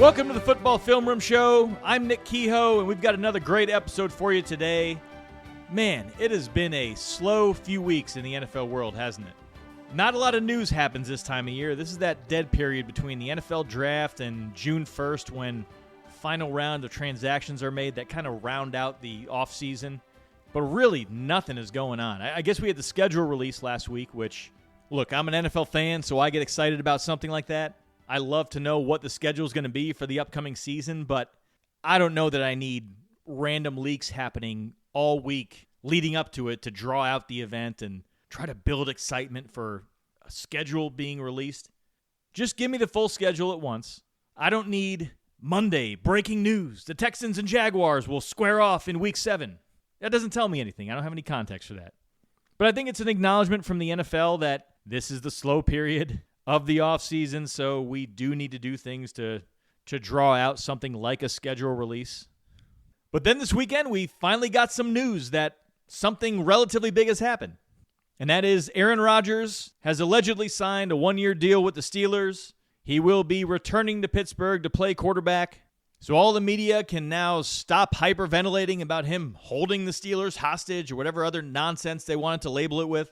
Welcome to the Football Film Room Show. I'm Nick Kehoe, and we've got another great episode for you today. Man, it has been a slow few weeks in the NFL world, hasn't it? Not a lot of news happens this time of year. This is that dead period between the NFL draft and June 1st when final round of transactions are made that kind of round out the offseason. But really, nothing is going on. I guess we had the schedule release last week, which, look, I'm an NFL fan, so I get excited about something like that. I love to know what the schedule is going to be for the upcoming season, but I don't know that I need random leaks happening all week leading up to it to draw out the event and try to build excitement for a schedule being released. Just give me the full schedule at once. I don't need Monday, breaking news. The Texans and Jaguars will square off in Week 7. That doesn't tell me anything. I don't have any context for that. But I think it's an acknowledgement from the NFL that this is the slow period of the offseason, so we do need to do things to draw out something like a schedule release. But then this weekend, we finally got some news that something relatively big has happened. And that is Aaron Rodgers has allegedly signed a one-year deal with the Steelers. He will be returning to Pittsburgh to play quarterback. So all the media can now stop hyperventilating about him holding the Steelers hostage or whatever other nonsense they wanted to label it with.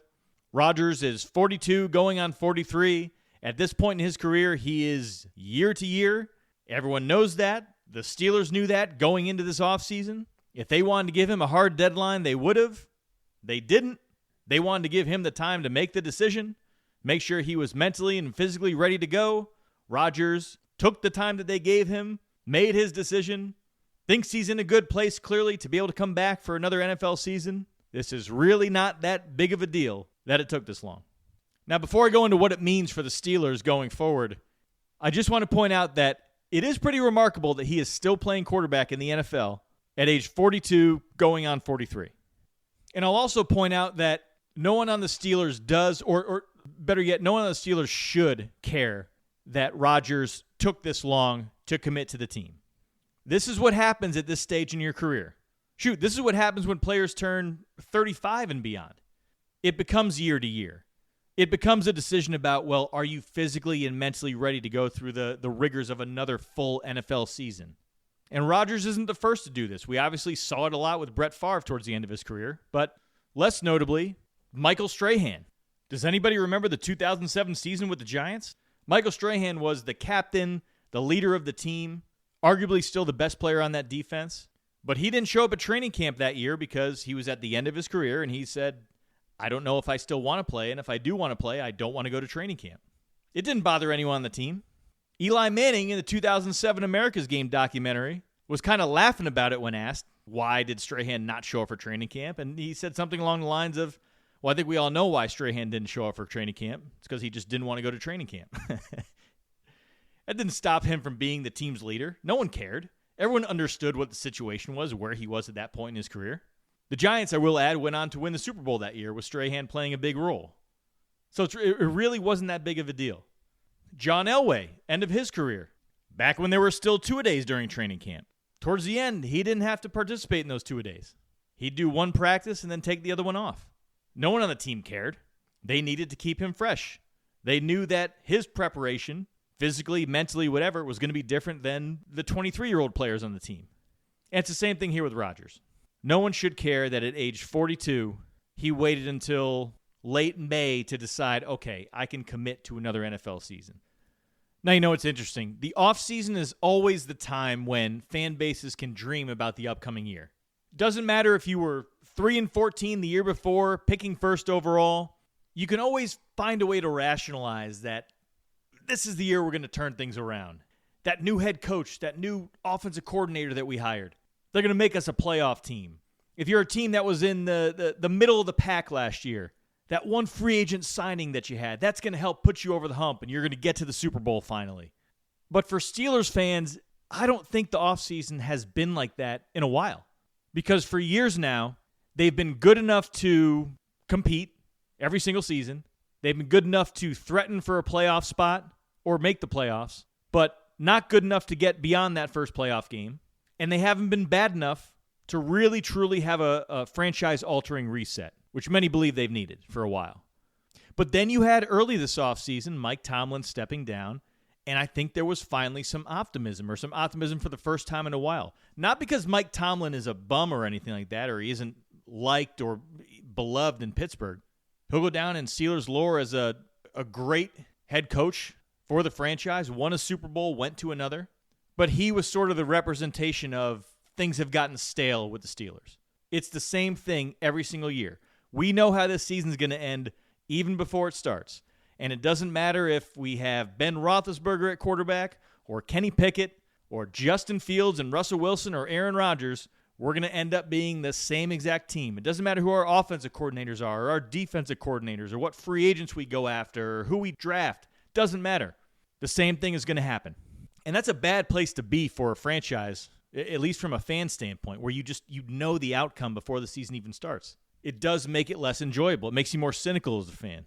Rodgers is 42, going on 43. At this point in his career, he is year to year. Everyone knows that. The Steelers knew that going into this offseason. If they wanted to give him a hard deadline, they would have. They didn't. They wanted to give him the time to make the decision, make sure he was mentally and physically ready to go. Rodgers took the time that they gave him, made his decision, thinks he's in a good place clearly to be able to come back for another NFL season. This is really not that big of a deal that it took this long. Now, before I go into what it means for the Steelers going forward, I just want to point out that it is pretty remarkable that he is still playing quarterback in the NFL at age 42, going on 43. And I'll also point out that no one on the Steelers does, or better yet, no one on the Steelers should care that Rodgers took this long to commit to the team. This is what happens at this stage in your career. Shoot, this is what happens when players turn 35 and beyond. It becomes year to year. It becomes a decision about, well, are you physically and mentally ready to go through the rigors of another full NFL season? And Rodgers isn't the first to do this. We obviously saw it a lot with Brett Favre towards the end of his career, but less notably, Michael Strahan. Does anybody remember the 2007 season with the Giants? Michael Strahan was the captain, the leader of the team, arguably still the best player on that defense, but he didn't show up at training camp that year because he was at the end of his career, and he said, I don't know if I still want to play, and if I do want to play, I don't want to go to training camp. It didn't bother anyone on the team. Eli Manning in the 2007 America's Game documentary was kind of laughing about it when asked, why did Strahan not show up for training camp? And he said something along the lines of, well, I think we all know why Strahan didn't show up for training camp. It's because he just didn't want to go to training camp. That didn't stop him from being the team's leader. No one cared. Everyone understood what the situation was, where he was at that point in his career. The Giants, I will add, went on to win the Super Bowl that year with Strahan playing a big role. So it really wasn't that big of a deal. John Elway, end of his career, back when there were still two-a-days during training camp. Towards the end, he didn't have to participate in those two-a-days. He'd do one practice and then take the other one off. No one on the team cared. They needed to keep him fresh. They knew that his preparation, physically, mentally, whatever, was going to be different than the 23-year-old players on the team. And it's the same thing here with Rodgers. No one should care that at age 42, he waited until late May to decide, okay, I can commit to another NFL season. Now, you know what's interesting. The offseason is always the time when fan bases can dream about the upcoming year. Doesn't matter if you were 3-14 the year before, picking first overall. You can always find a way to rationalize that this is the year we're going to turn things around. That new head coach, that new offensive coordinator that we hired, they're going to make us a playoff team. If you're a team that was in the middle of the pack last year, that one free agent signing that you had, that's going to help put you over the hump, and you're going to get to the Super Bowl finally. But for Steelers fans, I don't think the offseason has been like that in a while. Because for years now, they've been good enough to compete every single season. They've been good enough to threaten for a playoff spot or make the playoffs, but not good enough to get beyond that first playoff game. And they haven't been bad enough to really, truly have a franchise-altering reset, which many believe they've needed for a while. But then you had early this offseason Mike Tomlin stepping down, And I think there was finally some optimism for the first time in a while. Not because Mike Tomlin is a bum or anything like that, or he isn't liked or beloved in Pittsburgh. He'll go down in Steelers lore as a great head coach for the franchise, won a Super Bowl, went to another. But he was sort of the representation of things have gotten stale with the Steelers. It's the same thing every single year. We know how this season's going to end even before it starts. And it doesn't matter if we have Ben Roethlisberger at quarterback or Kenny Pickett or Justin Fields and Russell Wilson or Aaron Rodgers, we're going to end up being the same exact team. It doesn't matter who our offensive coordinators are or our defensive coordinators or what free agents we go after or who we draft. Doesn't matter. The same thing is going to happen. And that's a bad place to be for a franchise, at least from a fan standpoint, where you know the outcome before the season even starts. It does make it less enjoyable. It makes you more cynical as a fan.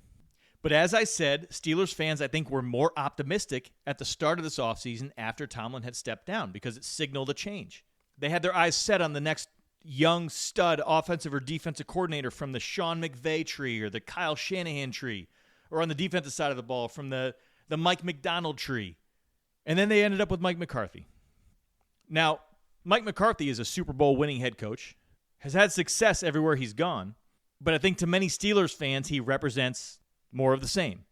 But as I said, Steelers fans, I think, were more optimistic at the start of this offseason after Tomlin had stepped down because it signaled a change. They had their eyes set on the next young stud offensive or defensive coordinator from the Sean McVay tree or the Kyle Shanahan tree, or on the defensive side of the ball from the Mike McDonald tree. And then they ended up with Mike McCarthy. Now, Mike McCarthy is a Super Bowl winning head coach, has had success everywhere he's gone, but I think to many Steelers fans, he represents more of the same.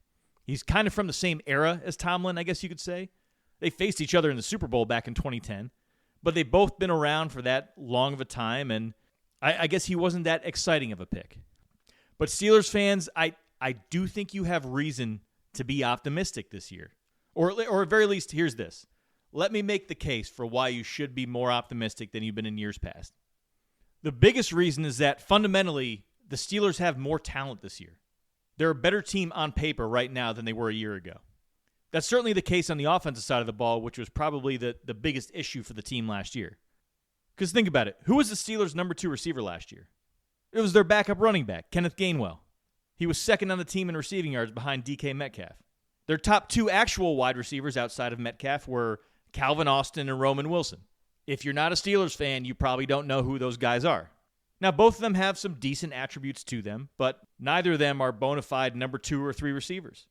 He's kind of from the same era as Tomlin, I guess you could say. They faced each other in the Super Bowl back in 2010, but they've both been around for that long of a time, and I guess he wasn't that exciting of a pick. But Steelers fans, I do think you have reason to be optimistic this year. Or at very least, here's this. Let me make the case for why you should be more optimistic than you've been in years past. The biggest reason is that fundamentally, the Steelers have more talent this year. They're a better team on paper right now than they were a year ago. That's certainly the case on the offensive side of the ball, which was probably the biggest issue for the team last year. Because think about it. Who was the Steelers' number 2 receiver last year? It was their backup running back, Kenneth Gainwell. He was second on the team in receiving yards behind DK Metcalf. Their top 2 actual wide receivers outside of Metcalf were Calvin Austin and Roman Wilson. If you're not a Steelers fan, you probably don't know who those guys are. Now, both of them have some decent attributes to them, but neither of them are bona fide number 2 or 3 receivers.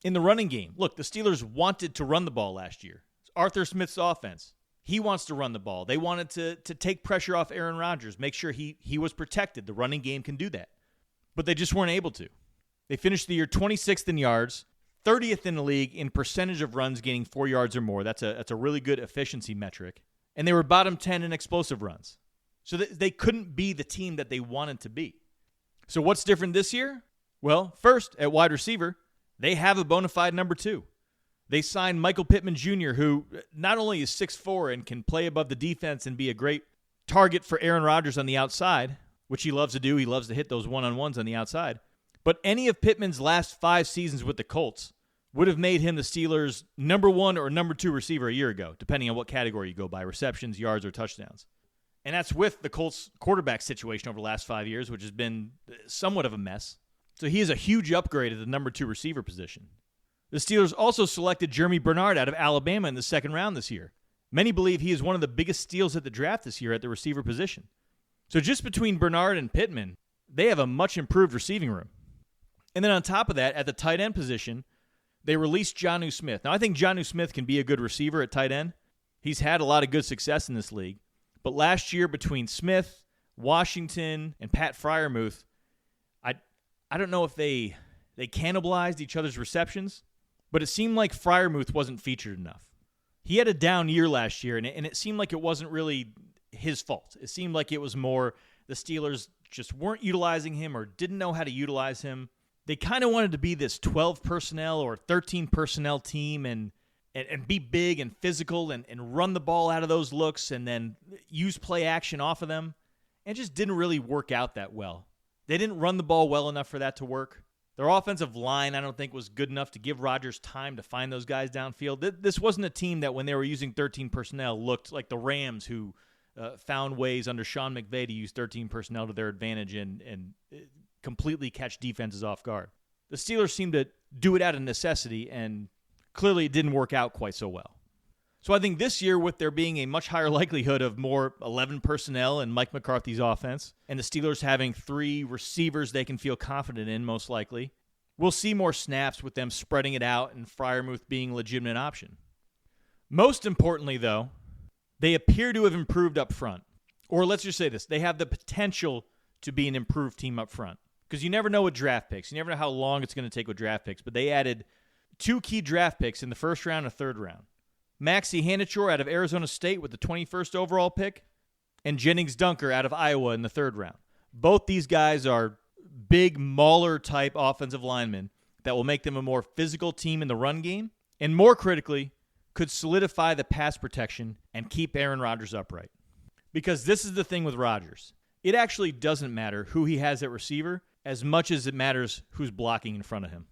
In the running game, look, the Steelers wanted to run the ball last year. It's Arthur Smith's offense. He wants to run the ball. They wanted to take pressure off Aaron Rodgers, make sure he was protected. The running game can do that. But they just weren't able to. They finished the year 26th in yards, 30th in the league in percentage of runs gaining 4 yards or more. That's a really good efficiency metric. And they were bottom 10 in explosive runs. So they couldn't be the team that they wanted to be. So what's different this year? Well, first, at wide receiver, they have a bona fide number 2. They signed Michael Pittman Jr., who not only is 6'4" and can play above the defense and be a great target for Aaron Rodgers on the outside, which he loves to do. He loves to hit those one-on-ones on the outside. But any of Pittman's last 5 seasons with the Colts would have made him the Steelers' number 1 or number 2 receiver a year ago, depending on what category you go by, receptions, yards, or touchdowns. And that's with the Colts quarterback situation over the last 5 years, which has been somewhat of a mess. So he is a huge upgrade at the number 2 receiver position. The Steelers also selected Jeremy Bernard out of Alabama in the second round this year. Many believe he is one of the biggest steals at the draft this year at the receiver position. So just between Bernard and Pittman, they have a much improved receiving room. And then on top of that, at the tight end position, they released Jonnu Smith. Now, I think Jonnu Smith can be a good receiver at tight end. He's had a lot of good success in this league. But last year, between Smith, Washington, and Pat Freiermuth, I don't know if they cannibalized each other's receptions, but it seemed like Freiermuth wasn't featured enough. He had a down year last year, and it seemed like it wasn't really his fault. It seemed like it was more the Steelers just weren't utilizing him or didn't know how to utilize him. They kind of wanted to be this 12 personnel or 13 personnel team and be big and physical and run the ball out of those looks and then use play action off of them. And it just didn't really work out that well. They didn't run the ball well enough for that to work. Their offensive line, I don't think, was good enough to give Rodgers time to find those guys downfield. This wasn't a team that when they were using 13 personnel looked like the Rams who found ways under Sean McVay to use 13 personnel to their advantage and completely catch defenses off guard. The Steelers seemed to do it out of necessity, and clearly it didn't work out quite so well. So I think this year, with there being a much higher likelihood of more 11 personnel in Mike McCarthy's offense, and the Steelers having 3 receivers they can feel confident in, most likely, we'll see more snaps with them spreading it out and Freiermuth being a legitimate option. Most importantly, though, they appear to have improved up front. Or let's just say this, they have the potential to be an improved team up front. Because you never know with draft picks. You never know how long it's going to take with draft picks. But they added 2 key draft picks in the first round and third round. Maxie Hanachor out of Arizona State with the 21st overall pick, and Jennings Dunker out of Iowa in the third round. Both these guys are big mauler-type offensive linemen that will make them a more physical team in the run game, and more critically, could solidify the pass protection and keep Aaron Rodgers upright. Because this is the thing with Rodgers. It actually doesn't matter who he has at receiver as much as it matters who's blocking in front of him.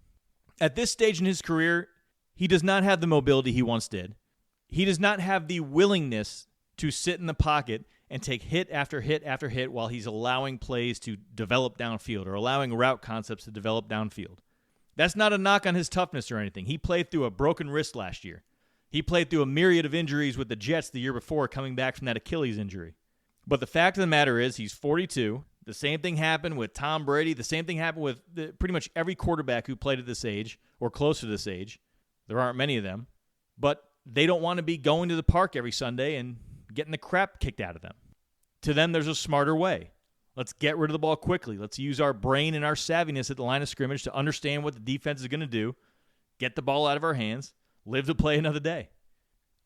At this stage in his career, he does not have the mobility he once did. He does not have the willingness to sit in the pocket and take hit after hit after hit while he's allowing plays to develop downfield or allowing route concepts to develop downfield. That's not a knock on his toughness or anything. He played through a broken wrist last year. He played through a myriad of injuries with the Jets the year before coming back from that Achilles injury. But the fact of the matter is he's 42. The same thing happened with Tom Brady. The same thing happened with pretty much every quarterback who played at this age or close to this age. There aren't many of them. But they don't want to be going to the park every Sunday and getting the crap kicked out of them. To them, there's a smarter way. Let's get rid of the ball quickly. Let's use our brain and our savviness at the line of scrimmage to understand what the defense is going to do, get the ball out of our hands, live to play another day.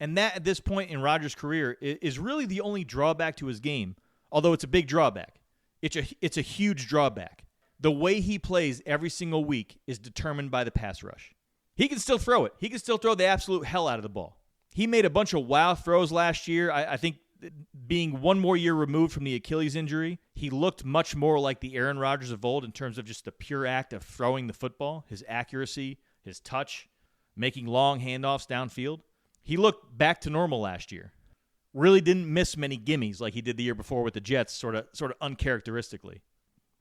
And that, at this point in Rodgers' career, is really the only drawback to his game, although it's a big drawback. It's a huge drawback. The way he plays every single week is determined by the pass rush. He can still throw it. He can still throw the absolute hell out of the ball. He made a bunch of wow throws last year. I think being one more year removed from the Achilles injury, he looked much more like the Aaron Rodgers of old in terms of just the pure act of throwing the football, his accuracy, his touch, making long handoffs downfield. He looked back to normal last year. Really didn't miss many gimmies like he did the year before with the Jets, sort of uncharacteristically.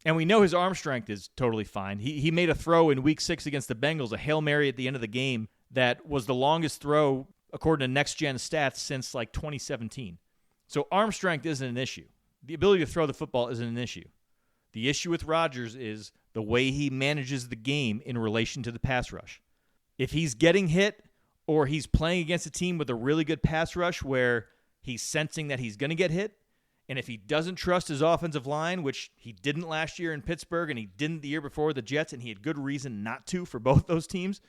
And we know his arm strength is totally fine. He made a throw in Week 6 against the Bengals, a Hail Mary at the end of the game that was the longest throw, according to Next Gen Stats, since like 2017. So arm strength isn't an issue. The ability to throw the football isn't an issue. The issue with Rodgers is the way he manages the game in relation to the pass rush. If he's getting hit or he's playing against a team with a really good pass rush where he's sensing that he's going to get hit, and if he doesn't trust his offensive line, which he didn't last year in Pittsburgh and he didn't the year before with the Jets, and he had good reason not to for both those teams,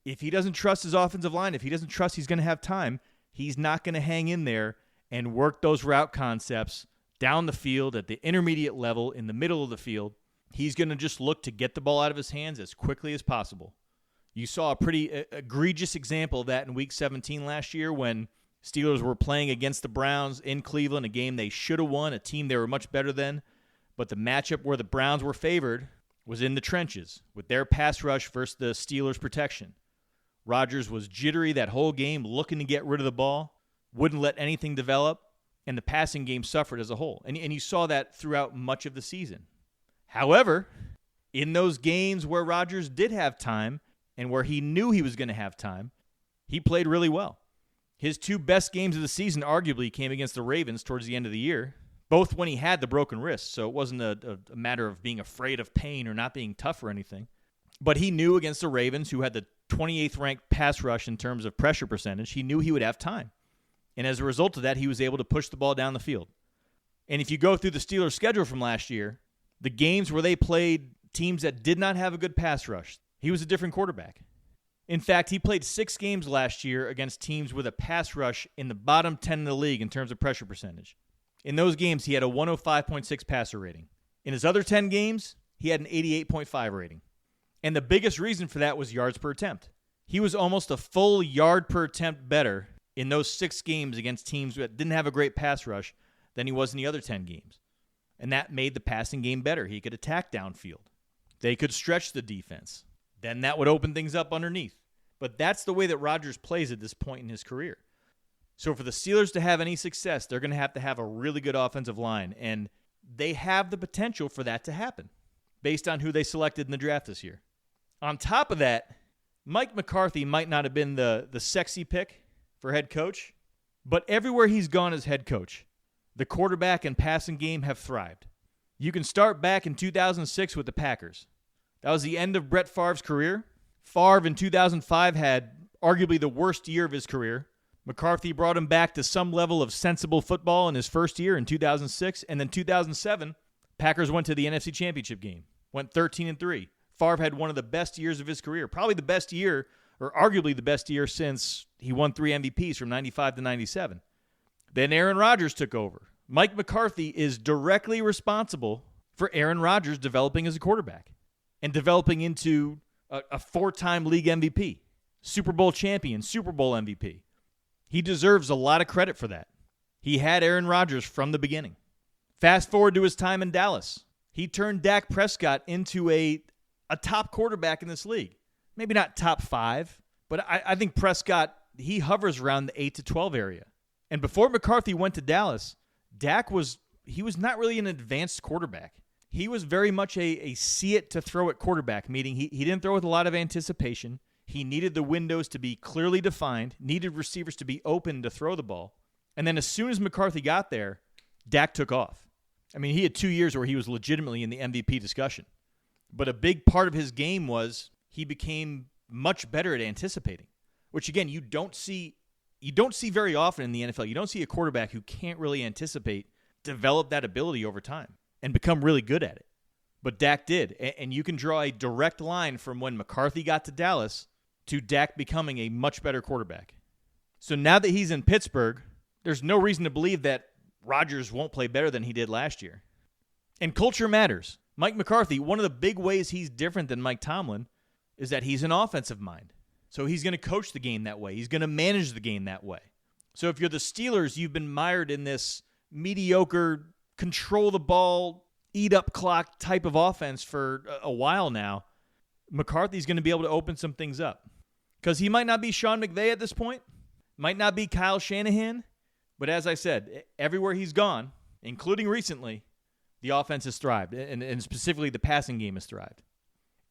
if he doesn't trust his offensive line, if he doesn't trust he's going to have time, he's not going to hang in there and work those route concepts down the field at the intermediate level in the middle of the field. He's going to just look to get the ball out of his hands as quickly as possible. You saw a pretty egregious example of that in Week 17 last year when Steelers were playing against the Browns in Cleveland, a game they should have won, a team they were much better than. But the matchup where the Browns were favored was in the trenches with their pass rush versus the Steelers' protection. Rodgers was jittery that whole game, looking to get rid of the ball, wouldn't let anything develop, and the passing game suffered as a whole. And you saw that throughout much of the season. However, in those games where Rodgers did have time and where he knew he was going to have time, he played really well. His 2 best games of the season arguably came against the Ravens towards the end of the year, both when he had the broken wrist, so it wasn't a matter of being afraid of pain or not being tough or anything. But he knew against the Ravens, who had the 28th ranked pass rush in terms of pressure percentage, he knew he would have time. And as a result of that, he was able to push the ball down the field. And if you go through the Steelers' schedule from last year, the games where they played teams that did not have a good pass rush, he was a different quarterback. In fact, he played 6 games last year against teams with a pass rush in the bottom 10 in the league in terms of pressure percentage. In those games, he had a 105.6 passer rating. In his other 10 games, he had an 88.5 rating. And the biggest reason for that was yards per attempt. He was almost a full yard per attempt better in those 6 games against teams that didn't have a great pass rush than he was in the other 10 games. And that made the passing game better. He could attack downfield. They could stretch the defense. Then that would open things up underneath. But that's the way that Rodgers plays at this point in his career. So for the Steelers to have any success, they're going to have a really good offensive line. And they have the potential for that to happen based on who they selected in the draft this year. On top of that, Mike McCarthy might not have been the sexy pick for head coach, but everywhere he's gone as head coach, the quarterback and passing game have thrived. You can start back in 2006 with the Packers. That was the end of Brett Favre's career. Favre in 2005 had arguably the worst year of his career. McCarthy brought him back to some level of sensible football in his first year in 2006. And then 2007, Packers went to the NFC Championship game. Went 13-3. Favre had one of the best years of his career. Probably the best year, or arguably the best year since he won 3 MVPs from 95 to 97. Then Aaron Rodgers took over. Mike McCarthy is directly responsible for Aaron Rodgers developing as a quarterback and developing into a 4-time league MVP, Super Bowl champion, Super Bowl MVP. He deserves a lot of credit for that. He had Aaron Rodgers from the beginning. Fast forward to his time in Dallas. He turned Dak Prescott into a top quarterback in this league. Maybe not top 5, but I think Prescott, he hovers around the 8 to 12 area. And before McCarthy went to Dallas, Dak was not really an advanced quarterback. He was very much a see-it-to-throw-it quarterback, meaning he didn't throw with a lot of anticipation. He needed the windows to be clearly defined, needed receivers to be open to throw the ball. And then as soon as McCarthy got there, Dak took off. I mean, he had 2 years where he was legitimately in the MVP discussion. But a big part of his game was he became much better at anticipating, which, again, you don't see very often in the NFL. You don't see a quarterback who can't really anticipate develop that ability over time and become really good at it. But Dak did, and you can draw a direct line from when McCarthy got to Dallas to Dak becoming a much better quarterback. So now that he's in Pittsburgh, there's no reason to believe that Rodgers won't play better than he did last year. And culture matters. Mike McCarthy, one of the big ways he's different than Mike Tomlin is that he's an offensive mind. So he's going to coach the game that way. He's going to manage the game that way. So if you're the Steelers, you've been mired in this mediocre, control the ball, eat up clock type of offense for a while now. McCarthy's going to be able to open some things up. Because he might not be Sean McVay at this point, might not be Kyle Shanahan, but as I said, everywhere he's gone, including recently, the offense has thrived, and specifically the passing game has thrived.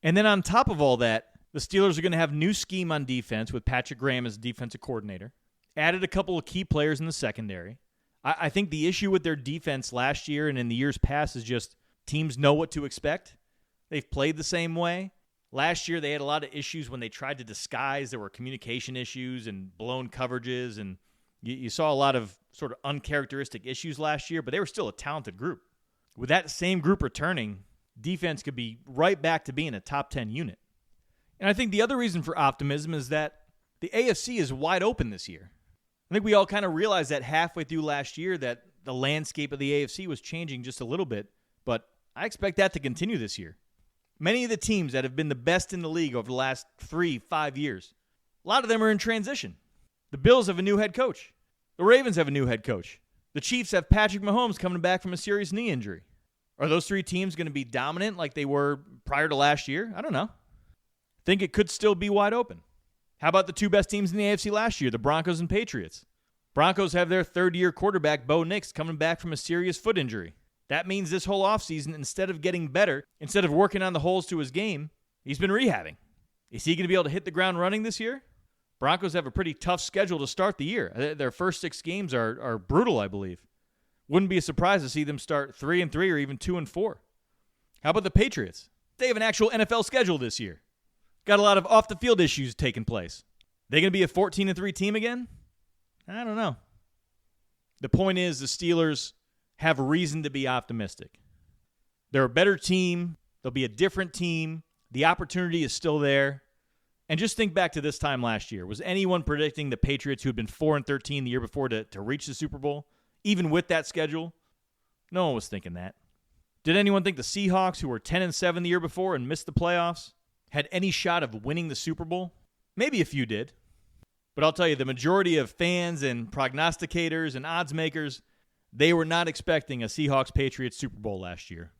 And then on top of all that, the Steelers are going to have new scheme on defense with Patrick Graham as defensive coordinator. Added a couple of key players in the secondary. I think the issue with their defense last year and in the years past is just teams know what to expect. They've played the same way. Last year, they had a lot of issues when they tried to disguise. There were communication issues and blown coverages, and you saw a lot of sort of uncharacteristic issues last year, but they were still a talented group. With that same group returning, defense could be right back to being a top 10 unit. And I think the other reason for optimism is that the AFC is wide open this year. I think we all kind of realized that halfway through last year that the landscape of the AFC was changing just a little bit, but I expect that to continue this year. Many of the teams that have been the best in the league over the last 3-5 years, a lot of them are in transition. The Bills have a new head coach. The Ravens have a new head coach. The Chiefs have Patrick Mahomes coming back from a serious knee injury. Are those 3 teams going to be dominant like they were prior to last year? I don't know. I think it could still be wide open. How about the 2 best teams in the AFC last year, the Broncos and Patriots? Broncos have their third-year quarterback, Bo Nix, coming back from a serious foot injury. That means this whole offseason, instead of getting better, instead of working on the holes to his game, he's been rehabbing. Is he going to be able to hit the ground running this year? Broncos have a pretty tough schedule to start the year. Their first 6 games are brutal, I believe. Wouldn't be a surprise to see them start 3-3 or even 2-4. How about the Patriots? They have an actual NFL schedule this year. Got a lot of off-the-field issues taking place. They going to be a 14-3 team again? I don't know. The point is the Steelers have reason to be optimistic. They're a better team. They'll be a different team. The opportunity is still there. And just think back to this time last year. Was anyone predicting the Patriots, who had been 4-13 the year before, to reach the Super Bowl? Even with that schedule? No one was thinking that. Did anyone think the Seahawks, who were 10-7 the year before and missed the playoffs, had any shot of winning the Super Bowl? Maybe a few did. But I'll tell you, the majority of fans and prognosticators and odds makers, they were not expecting a Seahawks-Patriots Super Bowl last year.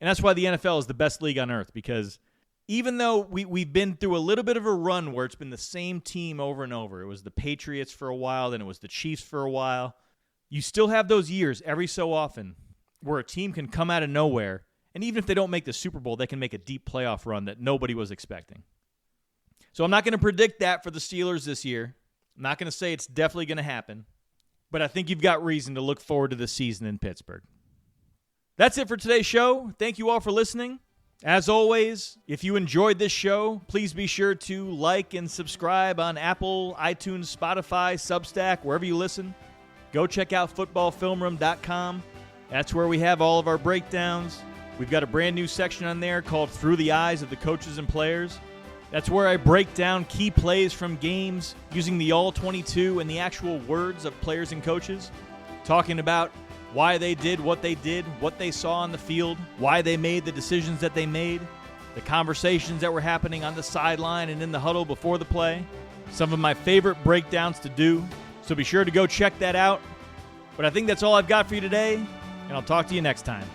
And that's why the NFL is the best league on earth, because even though we've been through a little bit of a run where it's been the same team over and over, it was the Patriots for a while, then it was the Chiefs for a while, you still have those years every so often where a team can come out of nowhere, and even if they don't make the Super Bowl, they can make a deep playoff run that nobody was expecting. So I'm not going to predict that for the Steelers this year. I'm not going to say it's definitely going to happen, but I think you've got reason to look forward to the season in Pittsburgh. That's it for today's show. Thank you all for listening. As always, if you enjoyed this show, please be sure to like and subscribe on Apple, iTunes, Spotify, Substack, wherever you listen. Go check out footballfilmroom.com. That's where we have all of our breakdowns. We've got a brand new section on there called Through the Eyes of the Coaches and Players. That's where I break down key plays from games using the All-22 and the actual words of players and coaches, talking about why they did, what they saw on the field, why they made the decisions that they made, the conversations that were happening on the sideline and in the huddle before the play. Some of my favorite breakdowns to do, so be sure to go check that out. But I think that's all I've got for you today, and I'll talk to you next time.